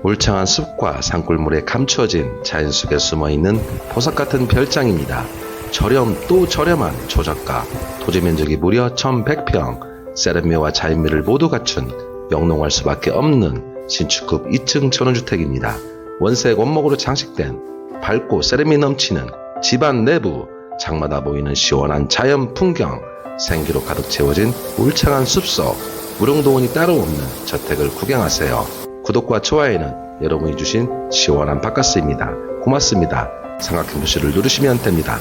울창한 숲과 산골물에 감추어진 자연 속에 숨어있는 보석같은 별장입니다. 저렴 또 저렴한 초저가, 토지 면적이 무려 1100평, 세련미와 자연미를 모두 갖춘 영농할 수밖에 없는 신축급 2층 전원주택입니다. 원색 원목으로 장식된 밝고 세련미 넘치는 집안 내부, 장마다 보이는 시원한 자연 풍경, 생기로 가득 채워진 울창한 숲속, 무릉도원이 따로 없는 저택을 구경하세요. 구독과 좋아요는 여러분이 주신 시원한 바카스입니다. 고맙습니다. 삼각형 표시를 누르시면 됩니다.